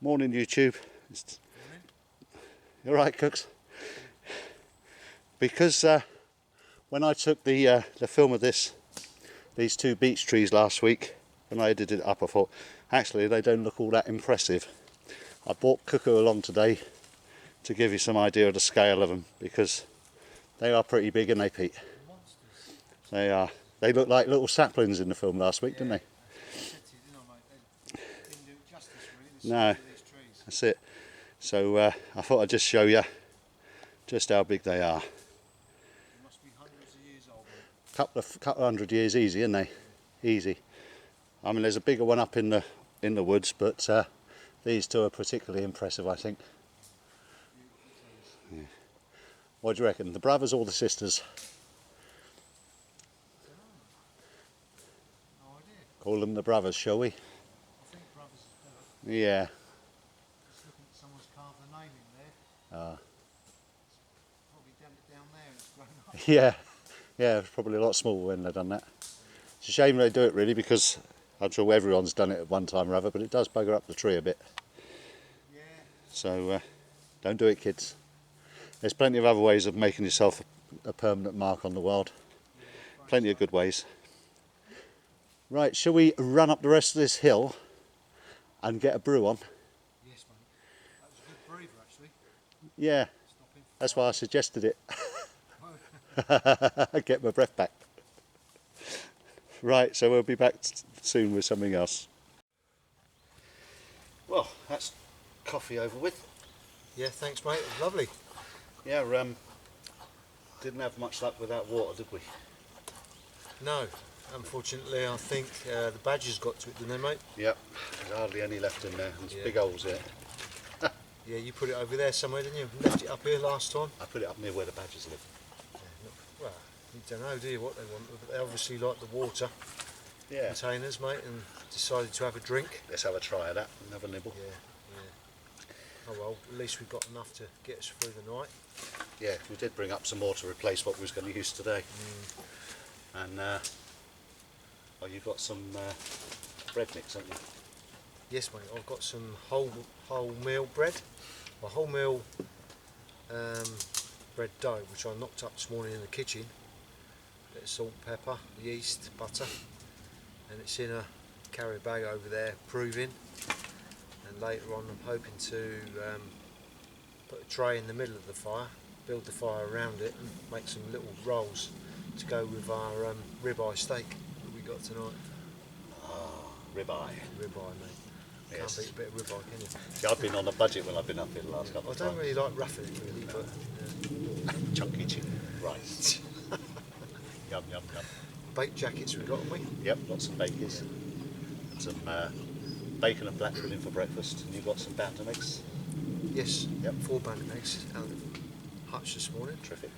Morning YouTube. You alright, Cooks? Because when I took the film of these two beech trees last week, when I edited it up, I thought actually they don't look all that impressive. I brought Cucloo along today to give you some idea of the scale of them, because they are pretty big, and they, Pete? Monsters. They are. They look like little saplings in the film last week, didn't they? Didn't do it justice, really, the No, size of these trees. that's it. So I thought I'd just show you just how big they are. They must be hundreds of years old. Couple of hundred years easy, aren't they? Easy. I mean, there's a bigger one up in the woods, but these two are particularly impressive, I think. Yeah. What do you reckon? The brothers or the sisters? No idea. Call them the brothers, shall we? I think brothers is better. Yeah. Just looking at someone's carved the name in there. Probably down there and it's grown up. Yeah. Yeah, it's probably a lot smaller when they've done that. It's a shame they do it, really, because I'm sure everyone's done it at one time or other, but it does bugger up the tree a bit. Yeah. So don't do it, kids. There's plenty of other ways of making yourself a permanent mark on the world. Plenty of good ways. Right, shall we run up the rest of this hill and get a brew on? Yes, mate. That was a good breather, actually. Yeah, Stopping. that's why I suggested it. Get my breath back. Right, so we'll be back soon with something else. Well, that's coffee over with. Yeah, thanks, mate. It was lovely. Yeah, didn't have much luck without water, did we? No, unfortunately, I think the badgers got to it, didn't they, mate? Yep, there's hardly any left in there. There's Yeah. big holes there. Yeah, you put it over there somewhere, didn't you? Left it up here last time. I put it up near where the badgers live. Well, you don't know, do you, what they want? But they obviously like the water Yeah, containers, mate, and decided to have a drink. let's have a try of that and have a nibble. Yeah, yeah. Oh well, at least we've got enough to get us through the night. Yeah, we did bring up some more to replace what we was going to use today. And oh, you've got some bread mix, haven't you? Yes, mate. I've got some wholemeal bread, a wholemeal bread dough, which I knocked up this morning in the kitchen. Bit of salt, pepper, yeast, butter, and it's in a carrier bag over there, proving. And later on, I'm hoping to put a tray in the middle of the fire, build the fire around it, and make some little rolls to go with our ribeye steak that we got tonight. Ah, ribeye. Ribeye, mate. Yes. Can't beat a bit of ribeye, can you? See, I've been on a budget when I've been up here the last couple I of don't times. really like roughing it, really, but Chunky chicken, right. Yum, yum, yum. baked jackets we got, haven't we? Yep, got some bakers. Some bacon and black pudding for breakfast. And you've got some bantam eggs. Yes. Yep. 4 bantam eggs out of the hutch this morning. Terrific.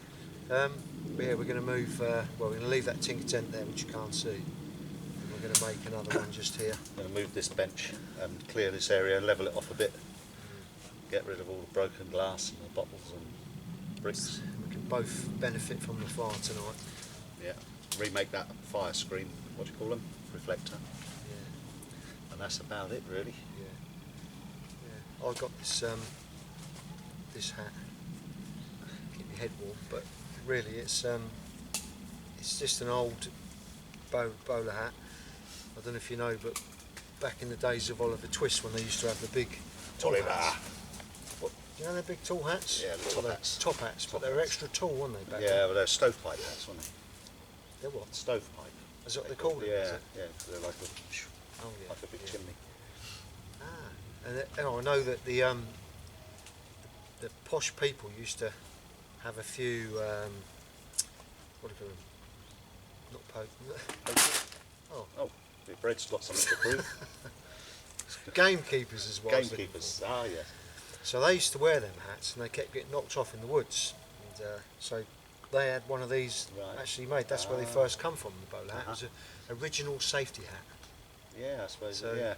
But yeah, we're going to move. Well, we're going to leave that tinker tent there, which you can't see. And we're going to make another one just here. I'm going to move this bench and clear this area and level it off a bit. Get rid of all the broken glass and the bottles and bricks. We can both benefit from the fire tonight. Yeah. Remake that fire screen. What do you call them? Reflector. Yeah, And that's about it, really. yeah, yeah. I got this this hat. Keep your head warm, but really it's just an old bowler hat. I don't know if you know, but back in the days of Oliver Twist, when they used to have the big tall Oliver. hats. What, you know, they're big tall hats. Yeah, the top hats. Top hats, but they were extra tall, weren't they? Back Yeah, then? but they're stovepipe hats, weren't they? They're what? Stovepipe. Is that what they called it? is Yeah, it? yeah. They're like Oh yeah. a big yeah. chimney. Ah, and I know that the posh people used to have a few what do you call them? Not oh, Oh, the bread's got something to prove. gamekeepers as well. Gamekeepers. Ah, yes. So they used to wear them hats, and they kept getting knocked off in the woods. And so they had one of these Right. actually made. That's where they first come from. The bowler hat. It was an original safety hat. Yeah, I suppose. So yeah.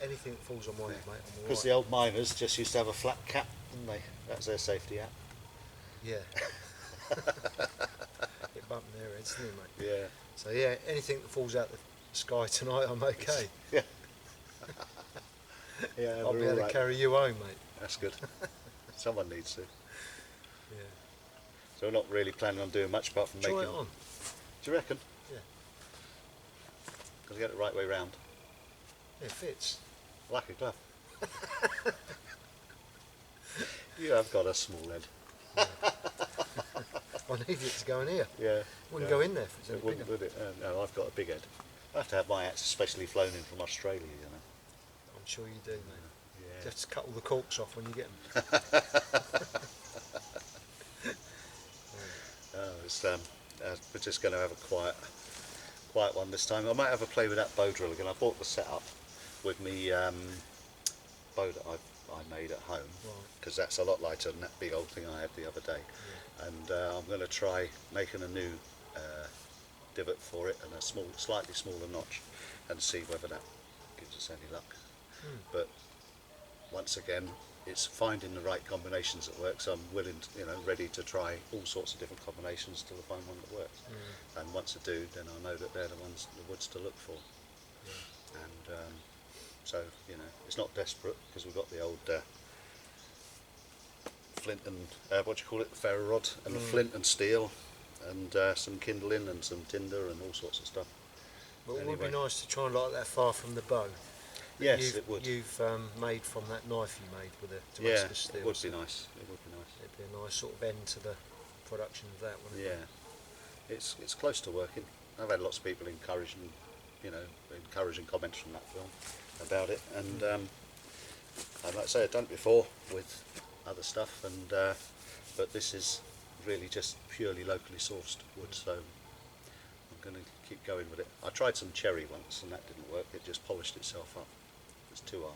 anything that falls on my head, mate, I'm all Because right. the old miners just used to have a flat cap, didn't they? That was their safety hat. Yeah. It bumped their heads, didn't it, mate? Yeah. So yeah, anything that falls out the sky tonight, I'm okay. Yeah. Yeah, I'll we're be able all to right. carry you home, mate. That's good. Someone needs to. Yeah. So we're not really planning on doing much apart from Try making. it on. Do you reckon? Yeah. Got to get it the right way round. It fits. Like a glove. You have got a small head. I need it to go in here. Yeah. Wouldn't yeah. go in there if it's any It wouldn't, bigger. would it? No, I've got a big head. I have to have my hats especially flown in from Australia, you know. I'm sure you do, mate. Yeah. You have to cut all the corks off when you get them. We're just going to have a quiet one this time. I might have a play with that bow drill again. I bought the setup with me bow that I made at home, because that's a lot lighter than that big old thing I had the other day. Yeah. And I'm going to try making a new divot for it and a slightly smaller notch, and see whether that gives us any luck. But once again, it's finding the right combinations that work. So I'm willing, ready to try all sorts of different combinations till I find one that works. And once I do, then I know that they're the woods to look for. Yeah. And so it's not desperate, because we've got the old flint and what do you call it, the ferro rod, and the flint and steel, and some kindling and some tinder and all sorts of stuff. But it would Anyway. be nice to try and light that fire from the bow. Yes, it would. You've made from that knife you made with the Yeah, Damascus steel. it would so be nice. It would be nice. It'd be a nice sort of end to the production of that, wouldn't it? Yeah, it's close to working. I've had lots of people encouraging comments from that film about it, and like I say, I've done it before with other stuff, and but this is really just purely locally sourced wood, so I'm going to keep going with it. I tried some cherry once, and that didn't work. It just polished itself up. It's too hard.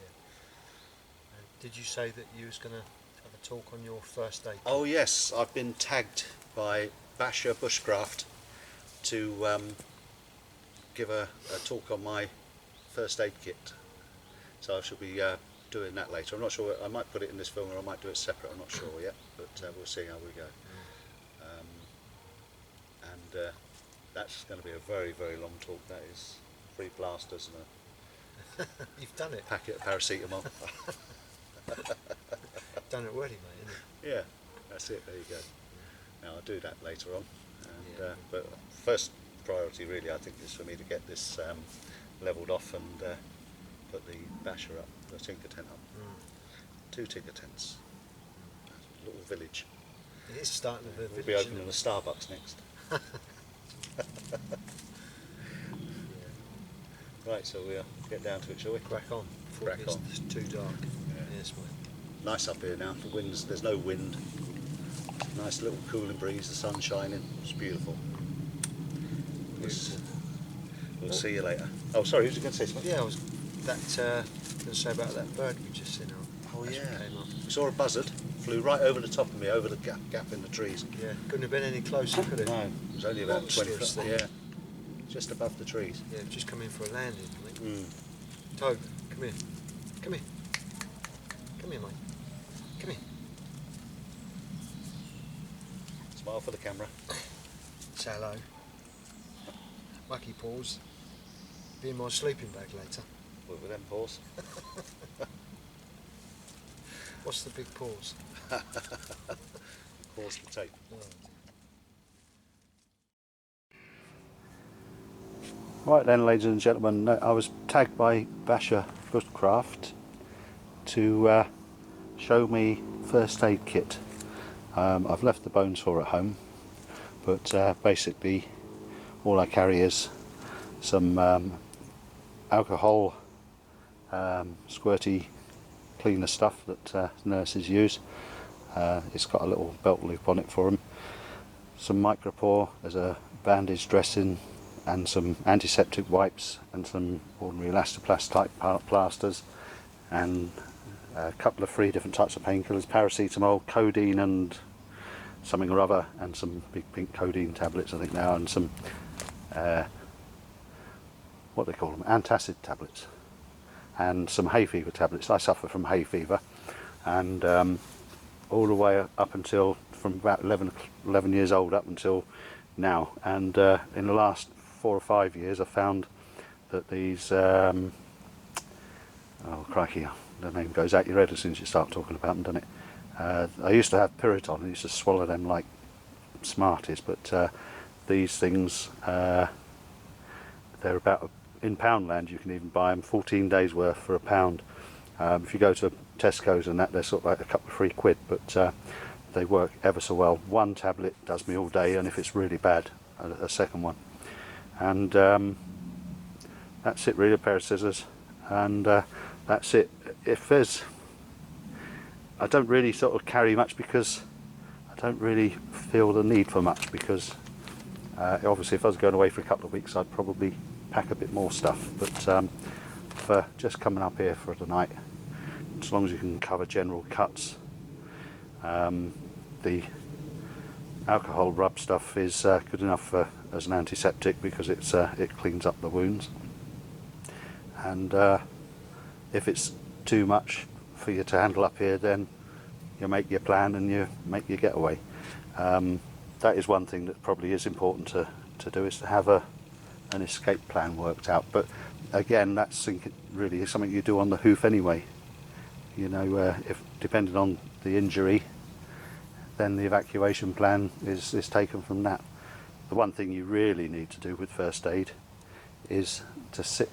Yeah. And did you say that you was going to have a talk on your first aid kit? Oh yes, I've been tagged by Basha Bushcraft to give a talk on my first aid kit. So I shall be doing that later. I'm not sure. I might put it in this film, or I might do it separate. I'm not sure yet, but we'll see how we go. And that's going to be a very, very long talk. That is 3 blasters and You've done it. a packet of paracetamol. Done it already, mate, isn't it? Yeah, that's it. There you go. Now I'll do that later on. And, Yeah. but first priority, really, I think, is for me to get this levelled off and put the basher up, the tinker tent up. 2 tinker tents. A little village. It is starting with a We'll village. be opening isn't a it? Starbucks next. Right, so we'll get down to it, shall we? Crack on. Before Crack it gets on. too dark. Yeah. Yes, mate. Nice up here now. There's no wind. Nice little cooling breeze. The sun's shining. It's beautiful. Beautiful. We'll see you later. Oh, sorry. Who's going to say something? Yeah, I was going to say about that bird we just seen. Oh That's what yeah. came up. We saw a buzzard. Flew right over the top of me, over the gap in the trees. Yeah, couldn't have been any closer, could it? No, it was only about 20 Monstrous foot. thing. Yeah, just above the trees. Yeah, just come in for a landing, I think. Mm. Toad, come here. Come here. Come here, mate. Come here. Smile for the camera. Say hello. Mucky paws. Be in my sleeping bag later. With them paws. What's the big paws? Paws to take. Oh. Right then, ladies and gentlemen, I was tagged by Basha Bushcraft to show me first aid kit. I've left the bones for at home, but basically all I carry is some alcohol, squirty cleaner stuff that nurses use. It's got a little belt loop on it for them. Some micropore, there's a bandage dressing, and some antiseptic wipes, and some ordinary elastoplast type plasters, and a couple of 3 different types of painkillers: paracetamol, codeine, and something or other, and some big pink codeine tablets, I think now, and some what they call them, antacid tablets, and some hay fever tablets. I suffer from hay fever, and all the way up until, from about 11 years old up until now, and in the last 4 or 5 years I found that these oh crikey, the name goes out your head as soon as you start talking about them, doesn't it? I used to have Piriton, I used to swallow them like Smarties, but these things, they're about, in Poundland you can even buy them 14 days worth for £1. If you go to Tesco's and that, they're sort of like a couple of free quid, but they work ever so well. One tablet does me all day, and if it's really bad, a second one. And that's it really, a pair of scissors, and that's it. If there's, I don't really sort of carry much because I don't really feel the need for much, because obviously if I was going away for a couple of weeks I'd probably pack a bit more stuff, but for just coming up here for the night, as long as you can cover general cuts, the alcohol rub stuff is good enough as an antiseptic, because it cleans up the wounds, and if it's too much for you to handle up here, then you make your plan and you make your getaway. That is one thing that probably is important to do, is to have an escape plan worked out. But again, that's really something you do on the hoof anyway. You know, if depending on the injury, then the evacuation plan is taken from that. The one thing you really need to do with first aid is to sit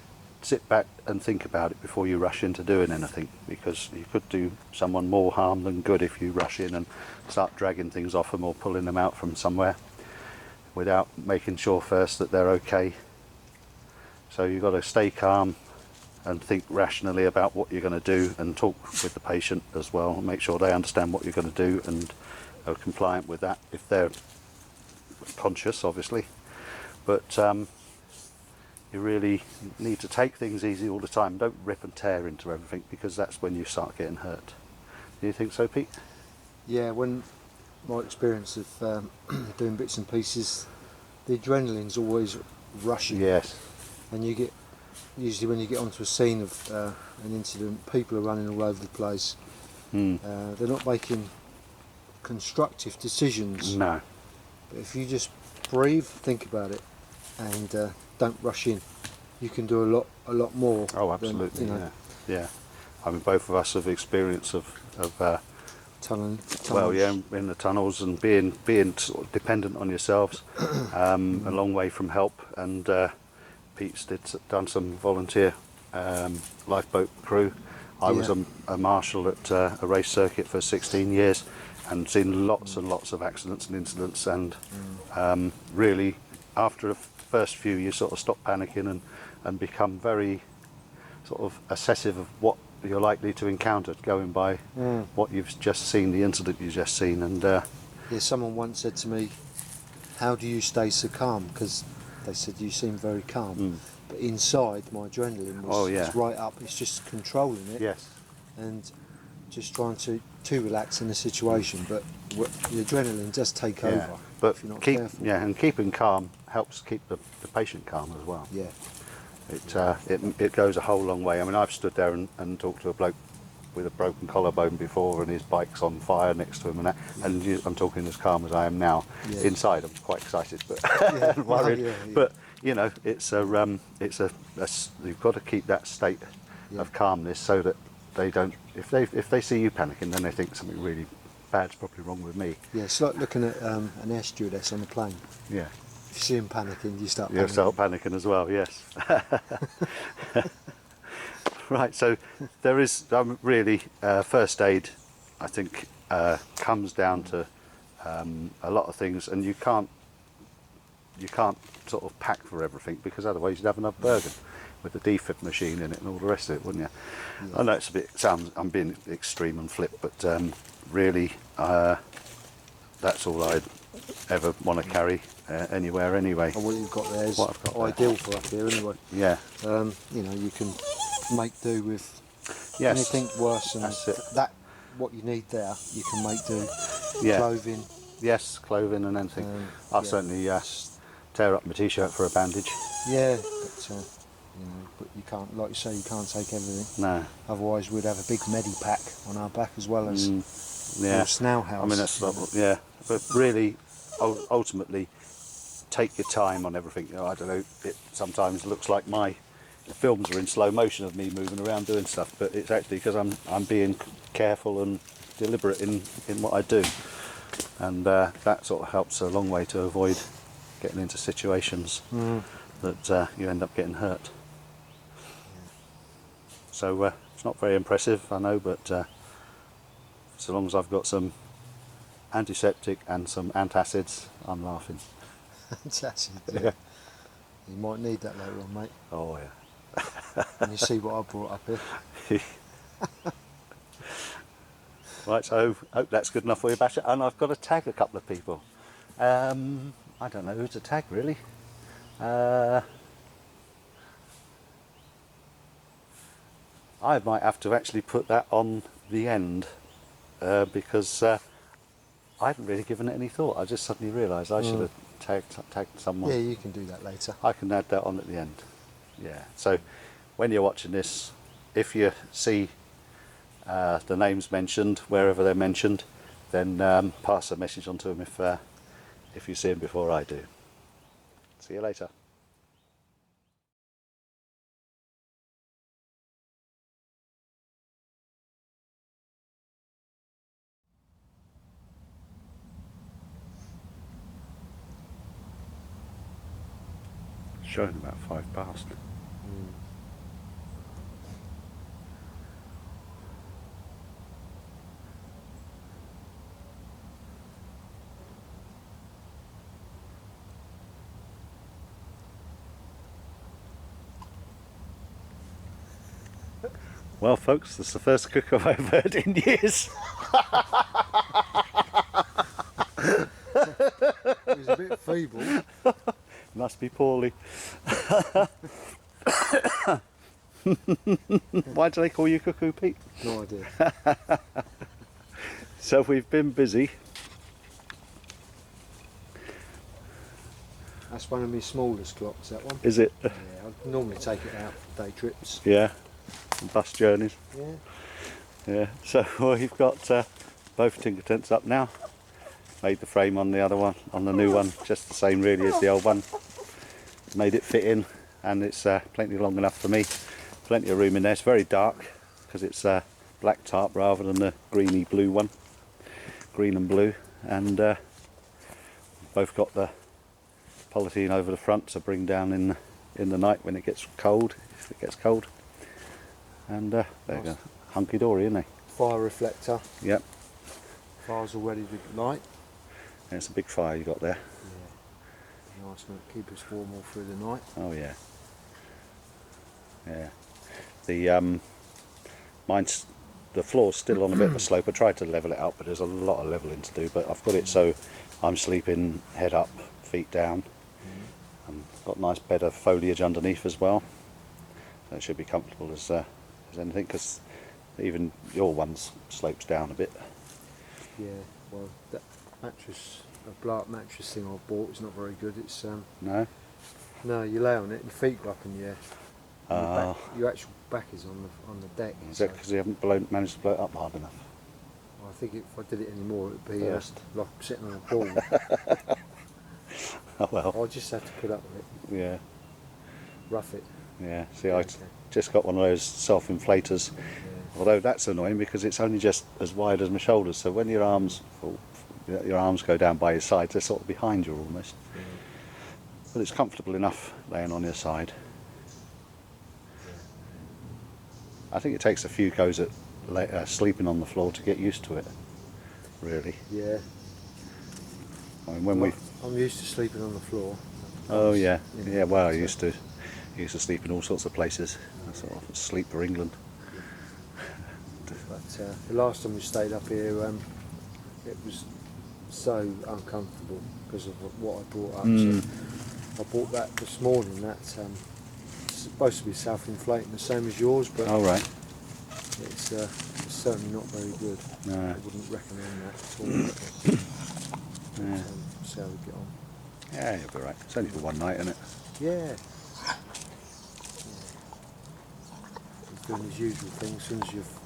back and think about it before you rush into doing anything, because you could do someone more harm than good if you rush in and start dragging things off them or pulling them out from somewhere without making sure first that they're okay. So you've got to stay calm and think rationally about what you're going to do, and talk with the patient as well, and make sure they understand what you're going to do and are compliant with that, if they're conscious obviously. But you really need to take things easy all the time. Don't rip and tear into everything, because that's when you start getting hurt. Do you think so, Pete? Yeah, when my experience of doing bits and pieces, the adrenaline's always rushing. Yes. And you get, usually when you get onto a scene of an incident, people are running all over the place. They're not making constructive decisions. No. But if you just breathe, think about it, and don't rush in, you can do a lot more. Oh, absolutely. Than, yeah. I mean, both of us have experience of tunnels. well, yeah, in the tunnels, and being sort of dependent on yourselves, a long way from help. And Pete's done some volunteer lifeboat crew. I was a marshal at a race circuit for 16 years, and seen lots and lots of accidents and incidents. And really, after the first few, you sort of stop panicking and become very sort of assessive of what you're likely to encounter, going by what you've just seen, the incident you've just seen. And yeah, someone once said to me, "How do you stay so calm?" Because they said you seem very calm, but inside my adrenaline was right up. It's just controlling it, yes, and just trying to relax in the situation. But the adrenaline does take over. But if you're not careful. Yeah, and keeping calm helps keep the patient calm as well. Yeah. It goes a whole long way. I mean, I've stood there and talked to a bloke with a broken collarbone before, and his bike's on fire next to him, and that. And I'm talking as calm as I am now. Yeah. Inside, I'm quite excited, but worried. Yeah. But you know, it's you've got to keep that state of calmness, so that they don't. If they see you panicking, then they think something really bad's probably wrong with me. Yeah, it's like looking at an air stewardess on a plane. Yeah. If you see him panicking, you start panicking. You start panicking as well, yes. Right, so there is really first aid, I think, comes down to a lot of things, and you can't sort of pack for everything, because otherwise you'd have another Bergen with the defib machine in it and all the rest of it, wouldn't you? Yeah. I know I'm being extreme and flip, but really that's all I'd ever want to carry anywhere anyway. And what you've got there is ideal for up here anyway. Yeah. You know, you can make do with anything worse than that. What you need there, you can make do. Yeah. Clothing. Yes, clothing and anything. I'll certainly tear up my t-shirt for a bandage. Yeah, but you know, but you can't, like you say, you can't take everything. No. Otherwise, we'd have a big medipack on our back as well as snail house. I mean, that's but really, ultimately, take your time on everything. You know, I don't know. It sometimes looks like my the films are in slow motion of me moving around doing stuff, but it's actually because I'm being careful and deliberate in what I do, and that sort of helps a long way to avoid getting into situations that you end up getting hurt. So it's not very impressive, I know, but so long as I've got some antiseptic and some antacids, I'm laughing. Fantastic. Yeah. You might need that later on, mate. Oh yeah. And you see what I brought up here. Right, so hope that's good enough for you, Basha. And I've got to tag a couple of people. I don't know who to tag really. I might have to actually put that on the end because I hadn't really given it any thought. I just suddenly realised I should have tagged someone. Yeah, you can do that later. I can add that on at the end. Yeah. So when you're watching this, if you see the names mentioned wherever they're mentioned, then pass a message on to them if you see them before I do. See you later. Showing about 5 past. Well folks, this is the first cuckoo I've heard in years. It was a bit feeble. Must be poorly. Why do they call you Cuckoo Pete? No idea. So we've been busy. That's one of my smallest clocks, that one. Is it? Yeah, I normally take it out for day trips. Yeah. Bus journeys. Yeah. Yeah. So we've got both tinker tents up now. Made the frame on the other one, on the new one, just the same really as the old one. Made it fit in, and it's plenty long enough for me. Plenty of room in there. It's very dark because it's black tarp rather than the greeny blue one. Green and blue, and both got the polythene over the front to bring down in the night when it gets cold, if it gets cold. And there you go, hunky dory, isn't they? Fire reflector. Yep. Fire's all ready to light. And it's a big fire you got there. Yeah. Nice and keep us warm all through the night. Oh yeah. Yeah. The mine's, the floor's still on a bit of a slope. I tried to level it out, but there's a lot of levelling to do. But I've got it so I'm sleeping head up, feet down, and got a nice bed of foliage underneath as well. So it should be comfortable as anything, because even your one's slopes down a bit. Yeah. Well, that mattress, a blow-up mattress thing I bought is not very good. It's No. no, you lay on it, your feet go up in the air. Ah. Your actual back is on the deck. Is that because you haven't managed to blow it up hard enough? I think if I did it anymore, it'd be First. like sitting on a ball. Oh well. I just have to put up with it, Yeah. rough it. Yeah. See, I Okay. just got one of those self-inflators. Yeah. Although that's annoying because it's only just as wide as my shoulders, so when your arms go down by your sides, they're sort of behind you almost. Yeah. But it's comfortable enough laying on your side. I think it takes a few goes at sleeping on the floor to get used to it, really. Yeah. I mean, when we... I'm used to sleeping on the floor. Oh yeah, You know, yeah. Well, I so- used to sleep in all sorts of places. I sort of sleep for England. But the last time we stayed up here, it was so uncomfortable because of what I brought up. So I bought that this morning. That's supposed to be self-inflating, the same as yours, but Oh right. it's certainly not very good. No. I wouldn't recommend that at all. But, Yeah. see how we get on. Yeah, you'll be right. It's only for one night, isn't it? Yeah. He's doing his usual thing. As soon as you've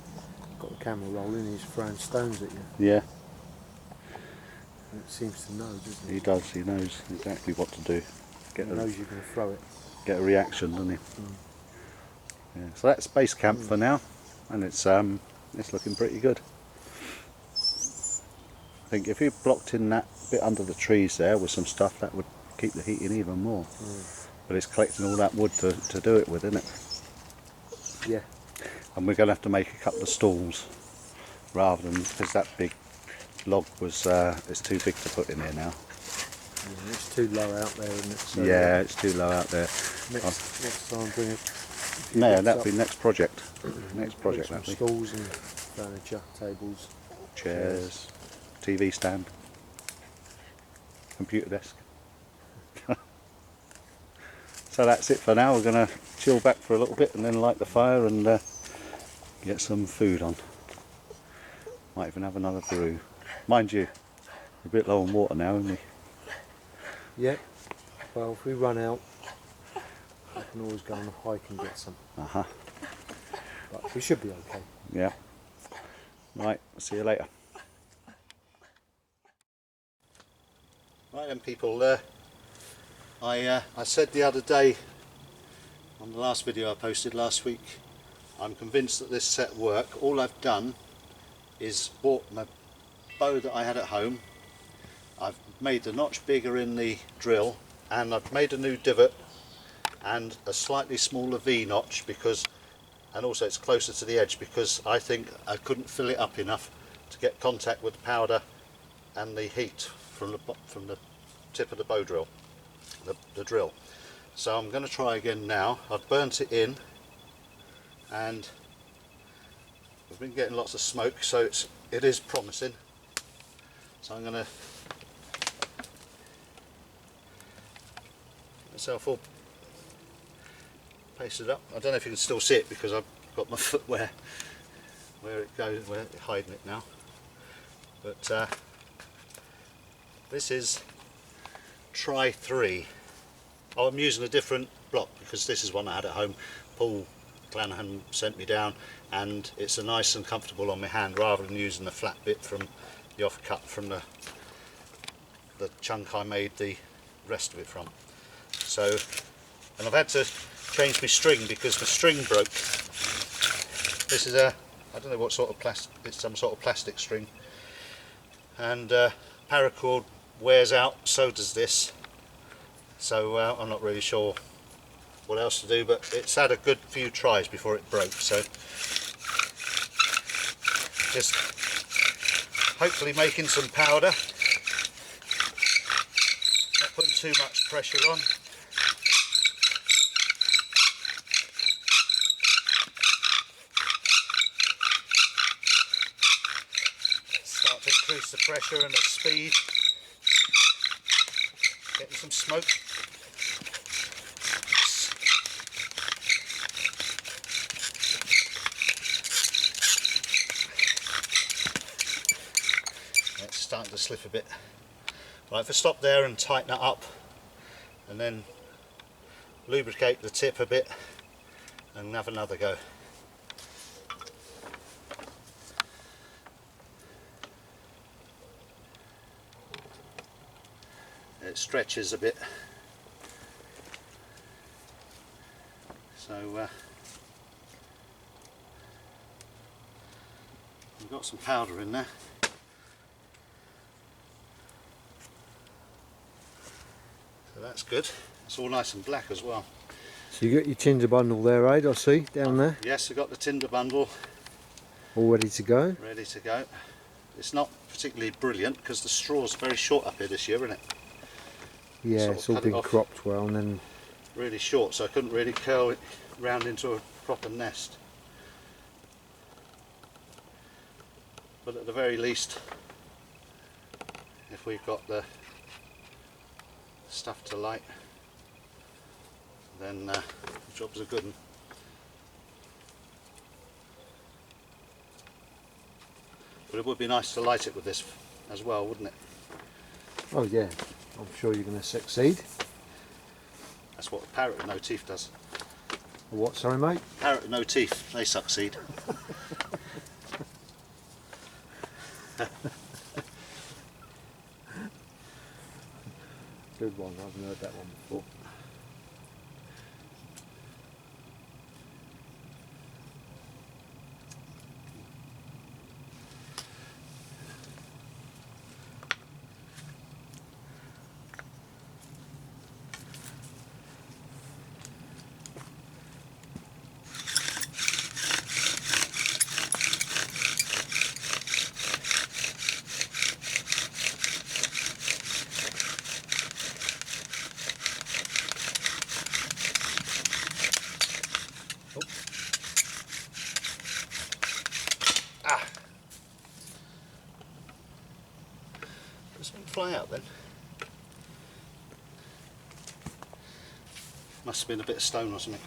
got the camera rolling, he's throwing stones at you. Yeah. And it seems to know, doesn't He he? does. He knows exactly what to do. He knows you're going to throw it. Get a reaction, doesn't he? Yeah, so that's base camp for now, and it's looking pretty good. I think if you blocked in that bit under the trees there with some stuff, that would keep the heat in even more. But it's collecting all that wood to do it with, isn't it? Yeah. And we're going to have to make a couple of stalls rather than, because that big log was it's too big to put in here now. Yeah, it's too low out there, isn't it? So Yeah, it's too low out there. next time bring it. No, that'll be next project. Next project, Some that'll be. stalls and furniture, tables, Chairs, TV stand, computer desk. So that's it for now. We're going to chill back for a little bit and then light the fire and get some food on. Might even have another brew. Mind you, we're a bit low on water now, aren't we? Yeah. Well, if we run out, I can always go on a hike and get some. But we should be okay. Yeah. Right, I'll see you later. Right then people, I said the other day on the last video I posted last week, I'm convinced that this set will work. All I've done is bought my bow that I had at home. I've made the notch bigger in the drill, and I've made a new divot and a slightly smaller V notch because, and also it's closer to the edge because I think I couldn't fill it up enough to get contact with the powder and the heat from the tip of the bow drill, the drill. So I'm going to try again now. I've burnt it in and I've been getting lots of smoke, so it is promising. So I'm going to get myself all pasted up. I don't know if you can still see it because I've got my footwear where it goes, where it's hiding it now. But this is try 3. Oh, I'm using a different block because this is one I had at home. Paul Clanahan sent me down, and it's a nice and comfortable on my hand rather than using the flat bit from the offcut from the chunk I made the rest of it from. So, and I've had to change my string because my string broke. This is I don't know what sort of plastic, it's some sort of plastic string, and paracord wears out, so does this. So I'm not really sure what else to do, but it's had a good few tries before it broke, so just hopefully making some powder, not putting too much pressure on. Start to increase the pressure and the speed, getting some smoke. Starting to slip a bit. Right, if I stop there and tighten it up and then lubricate the tip a bit and have another go. It stretches a bit, so we've got some powder in there. So that's good. It's all nice and black as well. So you got your tinder bundle there, Aid, I see, down there. Yes, I've got the tinder bundle All ready to go. ready to go. It's not particularly brilliant because the straw's very short up here this year, isn't it? Yeah, Sort of it's all cut it been off. cropped well, and then Really short, so I couldn't really curl it round into a proper nest. But at the very least, if we've got the stuff to light, then the job's a good one. But it would be nice to light it with this as well, wouldn't it? oh yeah, I'm sure you're going to succeed. That's what a parrot with no teeth does. What, sorry mate? Parrot with no teeth, they succeed. Good one, I haven't heard that one before. fly out then? Must have been a bit of stone or something.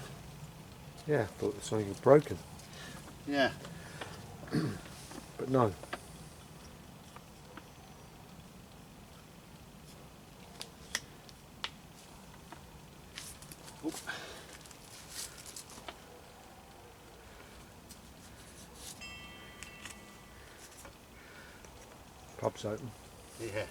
Yeah, I thought something was broken, Yeah. but no. Oop. Pub's open. Yeah.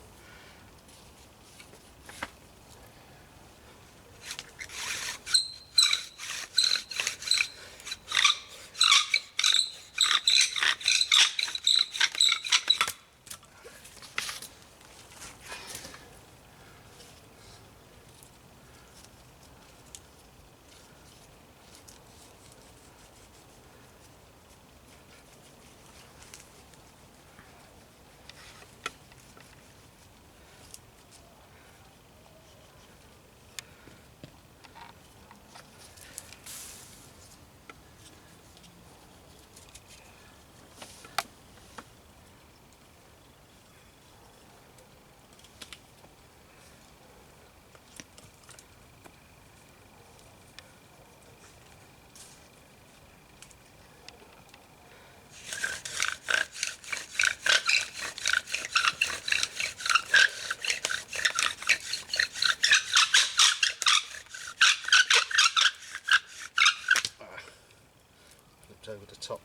Flipped over the top.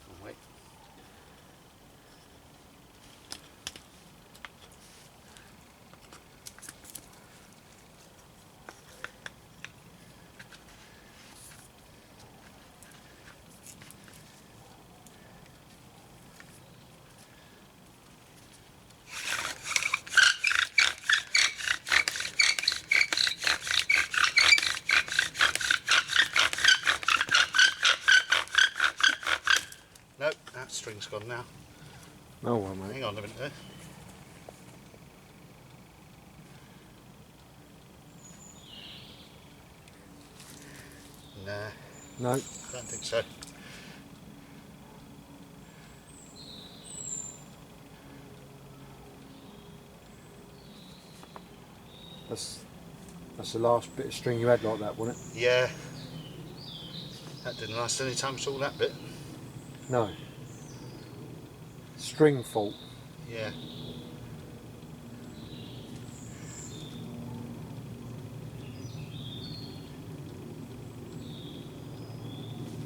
Oh, wait. Nope, that string's gone now. No one, mate. Hang on a minute there. Nah, No. don't think so. That's the last bit of string you had like that, wasn't it? Yeah. That didn't last any time at all, that bit. No. String fault. Yeah.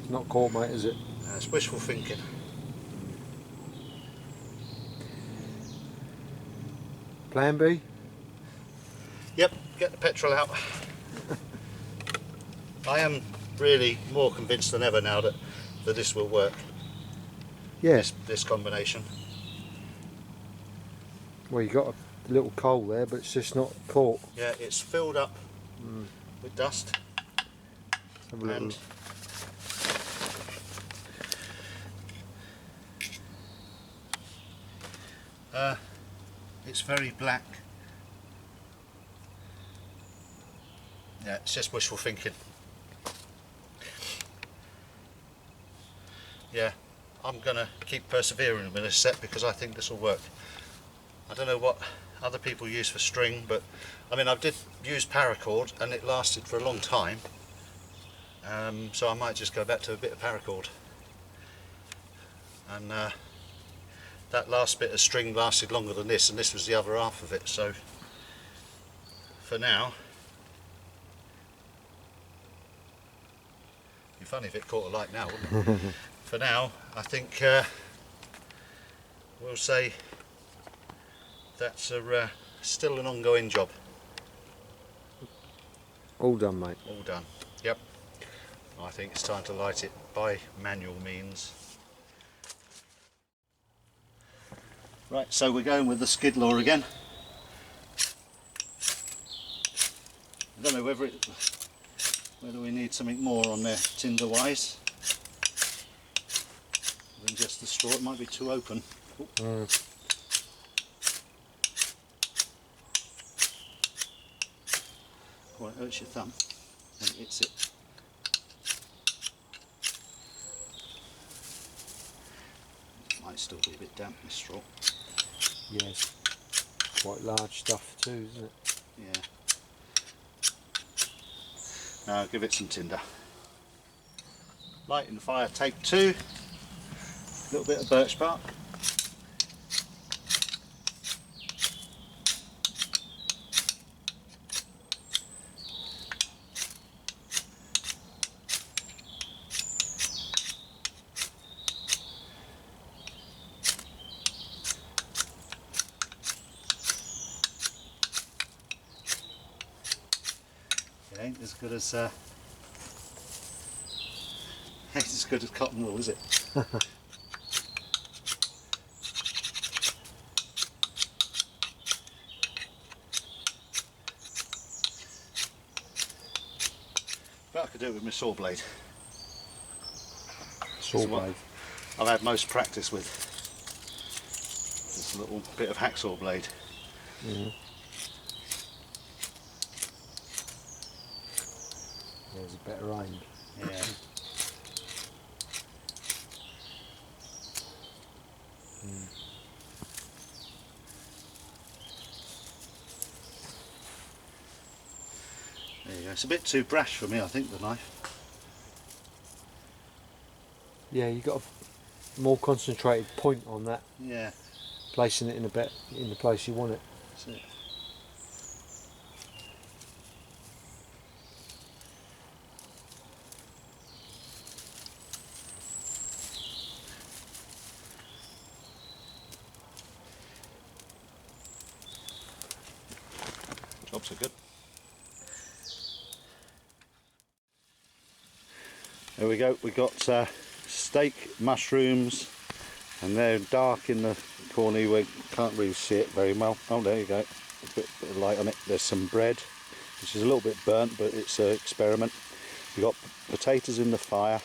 It's not caught, mate, is it? It's wishful thinking. Plan B? Yep, get the petrol out. I am really more convinced than ever now that this will work. Yeah. This combination. Well, you got a little coal there, but it's just not caught. Yeah, it's filled up with dust. Let's have a little And it's very black. Yeah, it's just wishful thinking. Yeah, I'm gonna keep persevering with this set because I think this will work. I don't know what other people use for string, but I mean I did use paracord and it lasted for a long time, so I might just go back to a bit of paracord. And that last bit of string lasted longer than this, and this was the other half of it, so for now, it'd be funny if it caught a light now, wouldn't it? For now, I think we'll say that's still an ongoing job. all done, mate. All done. Yep. I think it's time to light it by manual means. Right, so we're going with the Skidmore again. I don't know whether we need something more on there tinder wise than just the straw. It might be too open. Well, it hurts your thumb when it hits it. still be a bit damp, this straw. Yes. Quite large stuff too, isn't it? Yeah. Now give it some tinder. Lighting the fire, take 2. A little bit of birch bark. It ain't as good as ain't as good as cotton wool, is it? But I could do it with my saw blade. Saw blade. I've had most practice with this little bit of hacksaw blade. There's a better aim. Yeah. There you go. It's a bit too brash for me, I think, the knife. Yeah, you got a more concentrated point on that, Yeah, placing it in the place you want it. that's it. Jobs are good. There we go. We got steak, mushrooms, and they're dark in the corner. We can't really see it very well. Oh, there you go. A bit of light on it. There's some bread, which is a little bit burnt, but it's an experiment. We got potatoes in the fire,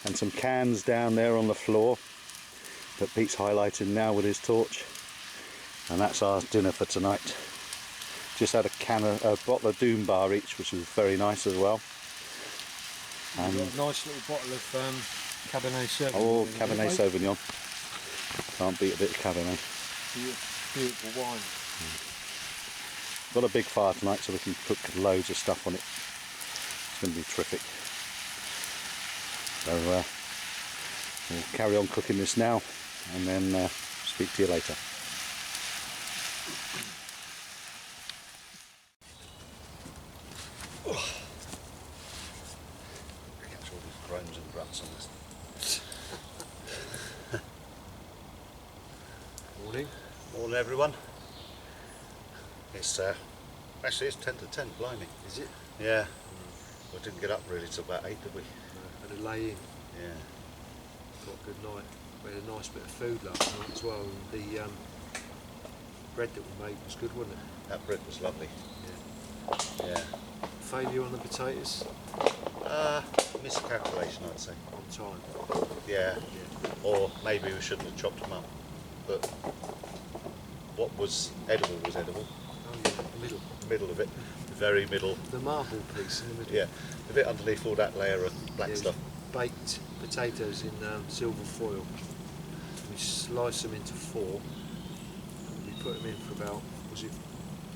and some cans down there on the floor that Pete's highlighting now with his torch. And that's our dinner for tonight. Just had a bottle of Doom Bar each, which was very nice as well. And Got a nice little bottle of Cabernet Sauvignon. oh, Cabernet Sauvignon. Can't beat a bit of Cabernet. Beautiful wine. Got a big fire tonight, so we can cook loads of stuff on it. It's going to be terrific. So we'll carry on cooking this now, and then speak to you later. Catch all these groans and grunts on this. Morning. Morning, everyone. It's actually it's 10 to 10. Blimey. Is it? Yeah. We didn't get up really till about 8, did we? No, had a lay in. Yeah. Got a good night. We had a nice bit of food last night as well. And the bread that we made was good, wasn't it? That bread was lovely. Yeah. Yeah. Failure on the potatoes Miscalculation, I'd say. on time. Yeah. Or maybe we shouldn't have chopped them up. But what was edible was edible. Oh yeah, the middle. The middle of it, the very middle. The marble piece in the middle. Yeah. The bit underneath all that layer of black Yeah, stuff. baked potatoes in silver foil. We slice them into 4. We put them in for about, was it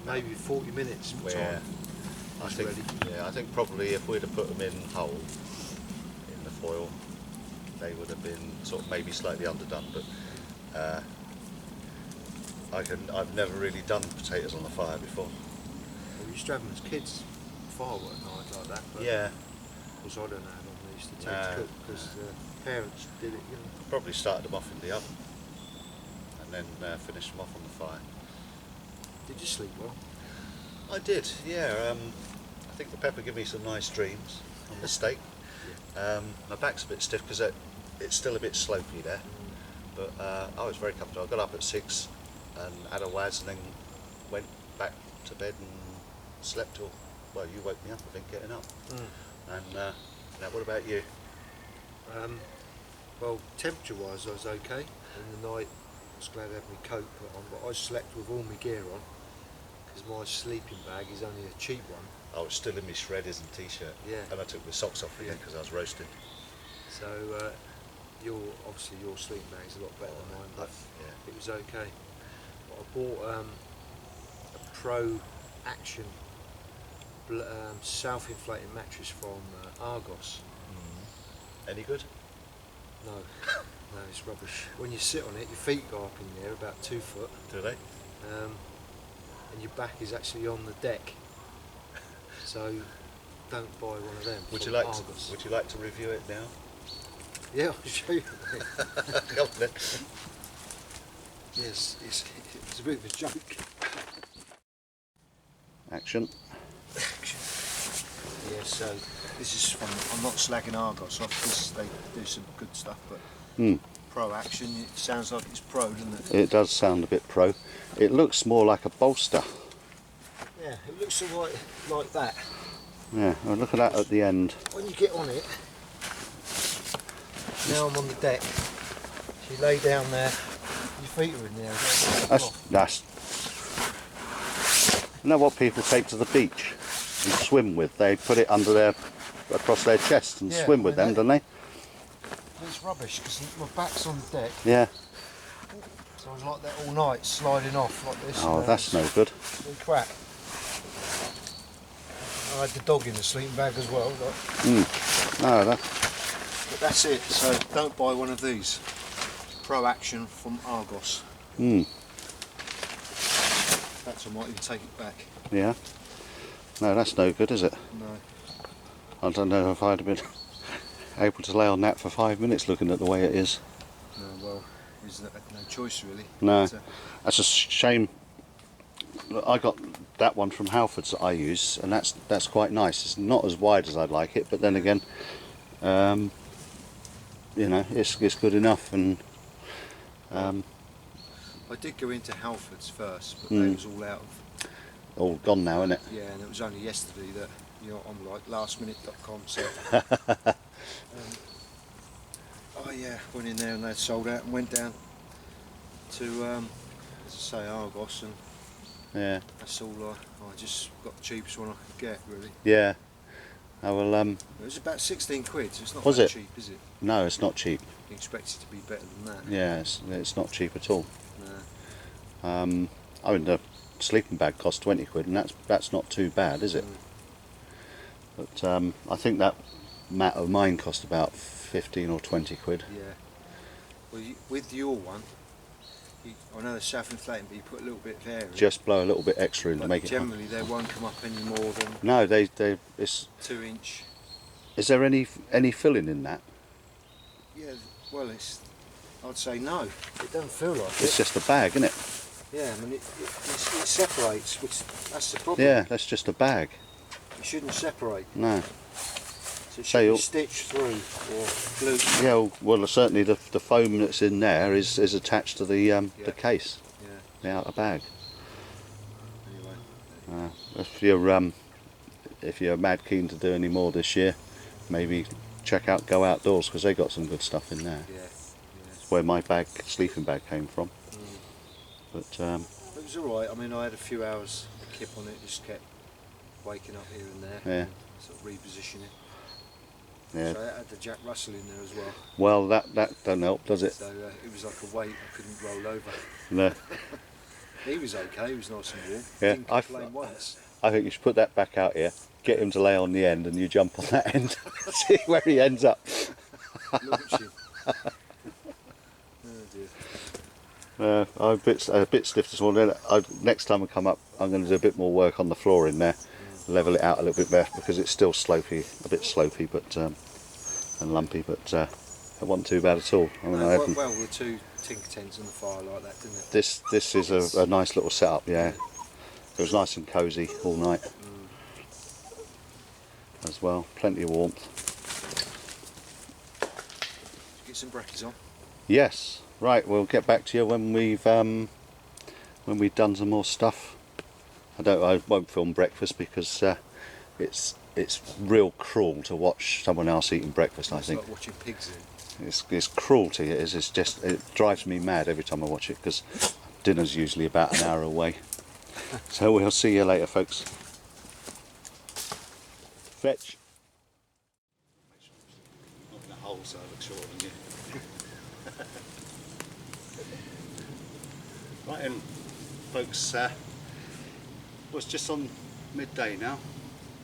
maybe 40 minutes for Yeah. time. I It's think, ready. yeah, I think probably if we'd have put them in whole, in the foil, they would have been sort of maybe slightly underdone. But I've never really done potatoes on the fire before. We used to have them as kids, firework night like that. But Yeah, of course, I don't know how long they used to take No. to cook because parents did it. You know. probably started them off in the oven and then finished them off on the fire. Did you sleep well? I did, yeah. I think the pepper gave me some nice dreams on the steak. My back's a bit stiff because it's still a bit slopey there, but I was very comfortable. I got up at 6 and had a waz and then went back to bed and slept till, well, you woke me up, I think, getting up. And now, what about you? Well, temperature-wise, I was okay. In the night, I was glad I had my coat put on, but I slept with all my gear on because my sleeping bag is only a cheap one. I was still in my shredders and t-shirt. Yeah. And I took my socks off again because I was roasting. So Obviously your sleeping bag's a lot better than mine, but Yeah. it was okay. But I bought a Pro Action self-inflating mattress from Argos. Any good? No, no, it's rubbish. When you sit on it, your feet go up in there about 2 foot, Do they? and your back is actually on the deck. So don't buy one of them. Would from you like Argos. Would you like to review it now? Yeah, I'll show you. Come on then. Yes, it's a bit of a joke. Action. Yeah, so this is from, I'm not slagging Argos off, they do some good stuff, but Pro Action, it sounds like it's pro, doesn't it? It does sound a bit pro. It looks more like a bolster. Yeah, it looks alright like that. Yeah, well, look at that at the end. When you get on it, now I'm on the deck, you lay down there, your feet are in there. That's you know what people take to the beach and swim with? They put it across their chest and swim with them, don't they? It's rubbish because my back's on the deck. Yeah. So I was like that all night, sliding off like this. Oh, that's no good. All crap. I had the dog in the sleeping bag as well. No, But that's it. So don't buy one of these. Pro Action from Argos. Perhaps I might even take it back. yeah. No, that's no good, is it? No. I don't know if I'd have been able to lay on that for 5 minutes looking at the way it is. No, well, there's no choice really. No, But, that's a shame. Look, I got that one from Halfords that I use, and that's quite nice. It's not as wide as I'd like it, but then again, you know, it's good enough. And I did go into Halfords first, but they was all out of. all gone now, isn't it? Yeah, and it was only yesterday that, you know, I'm like lastminute.com, so. Oh yeah, went in there and they'd sold out and went down to, as I say, Argos, and Yeah. that's all I just got the cheapest one I could get, really. Yeah. Oh well. It was about 16 quid, so it's not Was that it? cheap, is it? No, it's not cheap. You expect it to be better than that. Yeah, it's not cheap at all. No. I mean, the sleeping bag cost 20 quid, and that's not too bad, is it? But I think that mat of mine cost about 15 or 20 quid. Yeah. Well, with your one, I know they're self-inflating, but you put a little bit of air in. Just blow a little bit extra in to But make it. generally, they won't come up any more than No, it's. 2 inch. Is there any filling in that? Yeah. Well, I'd say no. It doesn't feel like it. It's just a bag, isn't it? Yeah, I mean it separates, which that's the problem. Yeah, that's just a bag. It shouldn't separate. No. So it So should be stitched through or glued. Yeah, well, certainly the foam that's in there is attached to the case, Yeah. the outer bag. Anyway. If you're mad keen to do any more this year, maybe check out Go Outdoors, because they got some good stuff in there. Yeah. It's where my sleeping bag came from. But It was all right. I mean, I had a few hours kip on it. Just kept waking up here and there. Yeah. And sort of repositioning. yeah, So I had the Jack Russell in there as well. well, that don't help, does it? So it was like a weight I couldn't roll over. No. He was okay. He was nice and warm. Yeah, Didn't complain once. I think you should put that back out here, get him to lay on the end, and you jump on that end, see where he ends up. Launch him. Oh dear. I'm a bit stiff this morning. Next time I come up, I'm going to do a bit more work on the floor in there, level it out a little bit better, because it's still slopey, a bit slopey, but and lumpy, but it wasn't too bad at all. I mean, I haven't. Well, with 2 tinker tents on the fire like that, didn't it? This is a nice little setup. Yeah, it was nice and cosy all night as well. Plenty of warmth. Get some brackies on. Yes. Right, we'll get back to you when we've done some more stuff. I won't film breakfast because it's real cruel to watch someone else eating breakfast. I It's think like watching pigs in. it's cruelty. It is. It's just, it drives me mad every time I watch it, because dinner's usually about an hour away. So we'll see you later, folks. Fetch. Not in a hole, so I look shorter than you. Right, and folks, well, it's just on midday now.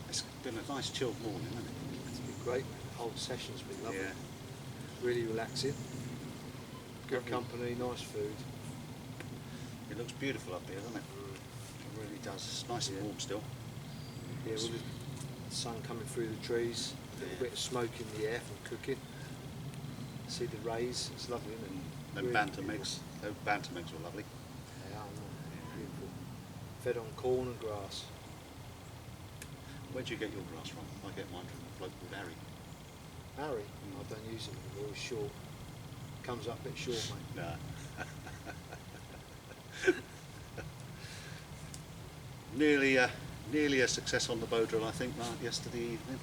It's been a nice chilled morning, hasn't it? It's been great. The whole session's been lovely. Yeah. Really relaxing. Good Lovely. company, nice food. It looks beautiful up here, doesn't it? It really does. It's nice and warm still. Yeah, with the sun coming through the trees, a little bit of smoke in the air from cooking. See the rays, it's lovely, isn't it? Them Really bantam beautiful. eggs. Those bantam eggs were lovely. They are, beautiful. Fed on corn and grass. Where'd you get your grass from? I get mine from a bloke called Harry. Harry, I don't use him anymore, he's short. Comes up a bit short, mate. No. Nearly a success on the bow drill, I think, yesterday evening.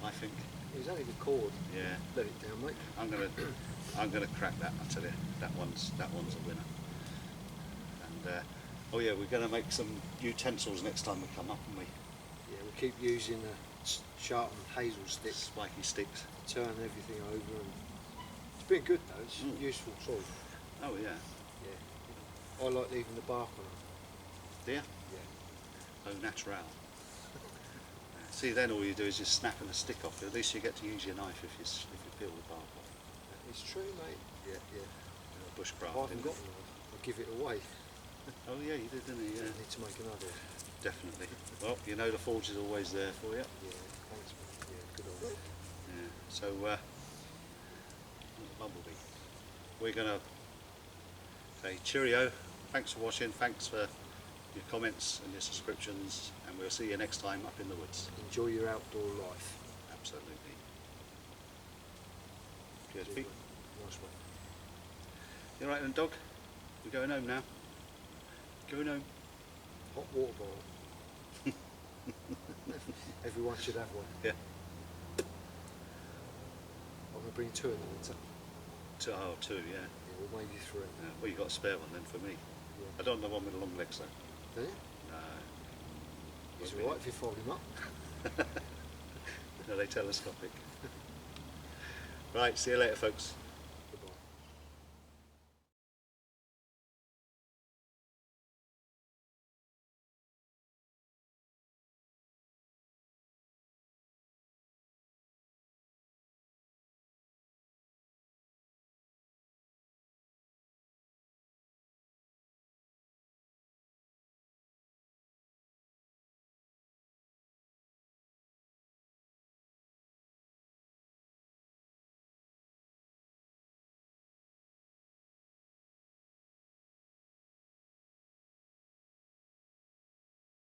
I think. It was only the cord. Yeah. Let it down, mate. I'm gonna crack that. I tell you, that one's a winner. And oh yeah, we're gonna make some utensils next time we come up, and we Yeah, we keep using the sharpened hazel stick spiky sticks. to turn everything over, and it's been good though. It's useful tool. Oh yeah. Yeah. I like leaving the bark on them. Yeah. Yeah. Au natural. See, then all you do is just snapping the stick off. At least you get to use your knife if you peel the bark off. It's true, mate. Yeah, yeah. Bushcraft. I haven't got one. I'll give it away. Oh yeah, you did, didn't you? Yeah. I need to make another one. Definitely. Well, you know the forge is always there for you. Yeah, thanks, mate. Yeah, good on you. Yeah. So, Bumblebee. We're gonna say cheerio. Thanks for watching. Thanks for your comments and your subscriptions, and we'll see you next time up in the woods. Enjoy your outdoor life. Absolutely. Cheers, Pete. Nice one. You alright then, dog? We're going home now. Going home. Hot water bottle. Everyone should have one. Yeah. I'm going to bring two in the winter. Two, yeah. Yeah, or maybe three. Yeah. Well, you got a spare one then for me. Yeah. I don't know one with the long legs though. Do you? No. He's Won't be alright if you fold him up. No, they telescopic. Right, see you later, folks.